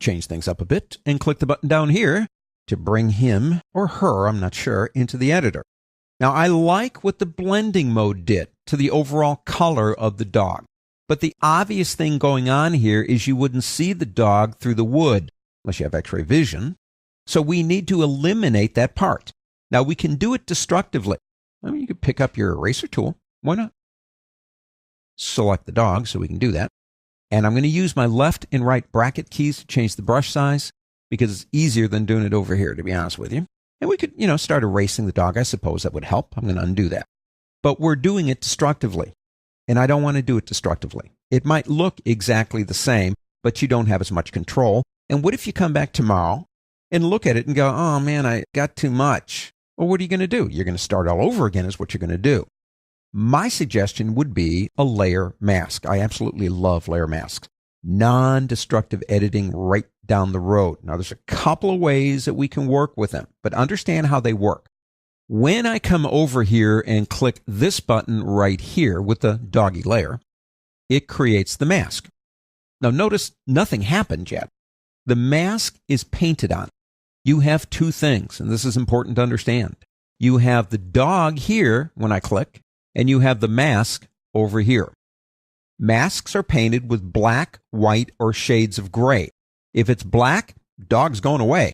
change things up a bit and click the button down here to bring him or her, I'm not sure, into the editor. Now, I like what the blending mode did to the overall color of the dog. But the obvious thing going on here is you wouldn't see the dog through the wood unless you have X-ray vision. So we need to eliminate that part. Now, we can do it destructively. I mean, you could pick up your eraser tool. Why not? Select the dog so we can do that. And I'm going to use my left and right bracket keys to change the brush size because it's easier than doing it over here, to be honest with you. And we could, start erasing the dog. I suppose that would help. I'm going to undo that. But we're doing it destructively. And I don't want to do it destructively. It might look exactly the same, but you don't have as much control. And what if you come back tomorrow and look at it and go, oh man, I got too much? Well, what are you going to do? You're going to start all over again is what you're going to do. My suggestion would be a layer mask. I absolutely love layer masks. Non-destructive editing right down the road. Now, there's a couple of ways that we can work with them, but understand how they work. When I come over here and click this button right here with the doggy layer, it creates the mask. Now notice nothing happened yet. The mask is painted on. You have two things, and this is important to understand. You have the dog here when I click, and you have the mask over here. Masks are painted with black, white, or shades of gray. If it's black, dog's going away.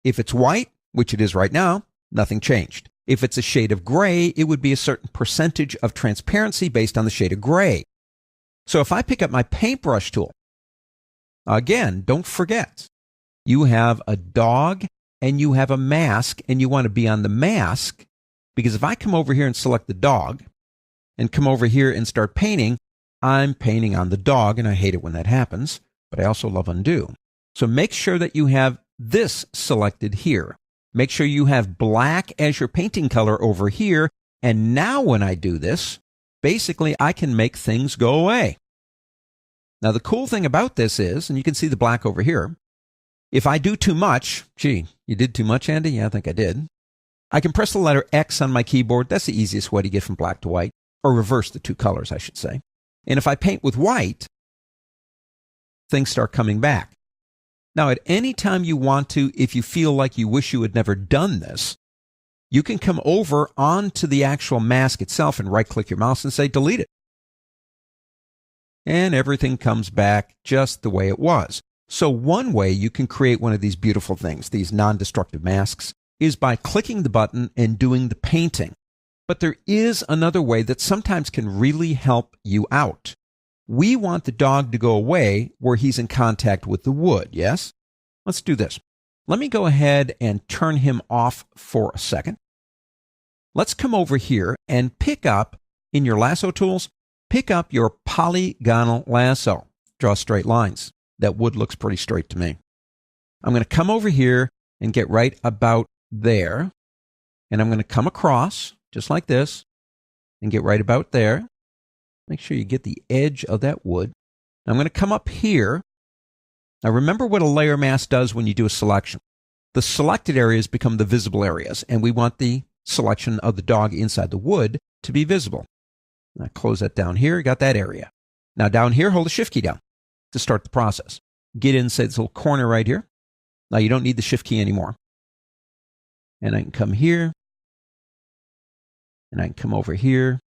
If it's white, which it is right now, nothing changed. If it's a shade of gray, it would be a certain percentage of transparency based on the shade of gray. So if I pick up my paintbrush tool, again, don't forget, you have a dog and you have a mask, and you want to be on the mask, because if I come over here and select the dog and come over here and start painting, I'm painting on the dog, and I hate it when that happens, but I also love undo. So make sure that you have this selected here. Make sure you have black as your painting color over here. And now when I do this, basically I can make things go away. Now the cool thing about this is, and you can see the black over here, if I do too much, gee, you did too much, Andy? Yeah, I think I did. I can press the letter X on my keyboard. That's the easiest way to get from black to white, or reverse the two colors, I should say. And if I paint with white, things start coming back. Now, at any time you want to, if you feel like you wish you had never done this, you can come over onto the actual mask itself and right-click your mouse and say, delete it. And everything comes back just the way it was. So one way you can create one of these beautiful things, these non-destructive masks, is by clicking the button and doing the painting. But there is another way that sometimes can really help you out. We want the dog to go away where he's in contact with the wood, yes? Let's do this. Let me go ahead and turn him off for a second. Let's come over here and pick up, in your lasso tools, pick up your polygonal lasso. Draw straight lines. That wood looks pretty straight to me. I'm going to come over here and get right about there. And I'm going to come across, just like this, and get right about there. Make sure you get the edge of that wood. I'm going to come up here. Now remember what a layer mask does when you do a selection. The selected areas become the visible areas, and we want the selection of the dog inside the wood to be visible. Now close that down here, got that area. Now down here, hold the shift key down to start the process. Get inside this little corner right here. Now you don't need the shift key anymore. And I can come here, and I can come over here,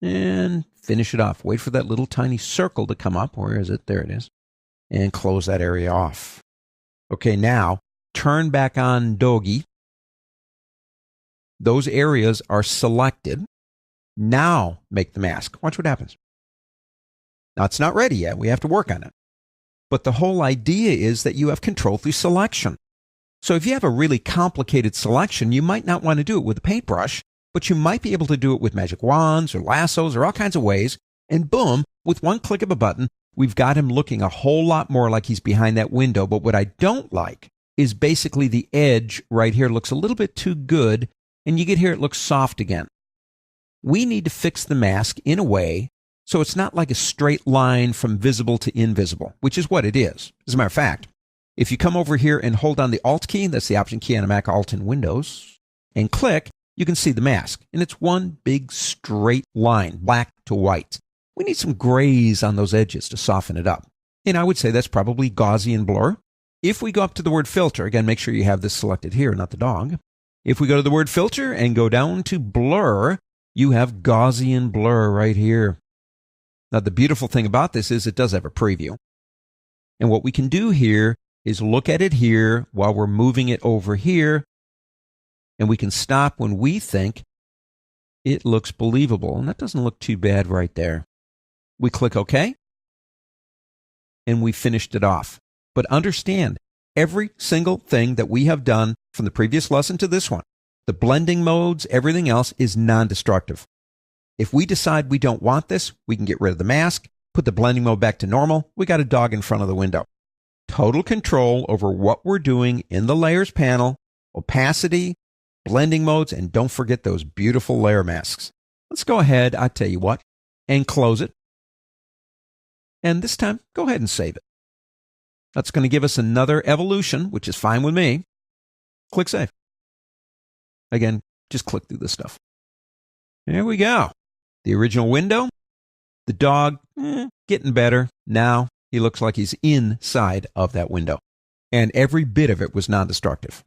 and finish it off. Wait for that little tiny circle to come up. Where is it? There it is. And close that area off. Okay, now turn back on doggy. Those areas are selected. Now make the mask. Watch what happens. Now it's not ready yet. We have to work on it. But the whole idea is that you have control through selection. So if you have a really complicated selection, you might not want to do it with a paintbrush, but you might be able to do it with magic wands or lassos or all kinds of ways. And boom, with one click of a button, we've got him looking a whole lot more like he's behind that window. But what I don't like is basically the edge right here looks a little bit too good, and you get here, it looks soft again. We need to fix the mask in a way so it's not like a straight line from visible to invisible, which is what it is. As a matter of fact, if you come over here and hold down the Alt key, that's the Option key on a Mac, Alt in Windows, and click, you can see the mask. And it's one big straight line, black to white. We need some grays on those edges to soften it up. And I would say that's probably Gaussian blur. If we go up to the word filter, again, make sure you have this selected here, not the dog. If we go to the word filter and go down to blur, you have Gaussian blur right here. Now, the beautiful thing about this is it does have a preview. And what we can do here is look at it here while we're moving it over here, and we can stop when we think it looks believable. And that doesn't look too bad right there. We click OK, and we finished it off. But understand, every single thing that we have done from the previous lesson to this one, the blending modes, everything else is non-destructive. If we decide we don't want this, we can get rid of the mask, put the blending mode back to normal. We got a dog in front of the window. Total control over what we're doing in the layers panel, opacity, blending modes, and don't forget those beautiful layer masks. Let's go ahead, I tell you what, and close it. And this time, go ahead and save it. That's going to give us another evolution, which is fine with me. Click Save. Again, just click through this stuff. There we go. The original window. The dog, getting better. Now he looks like he's inside of that window. And every bit of it was non-destructive.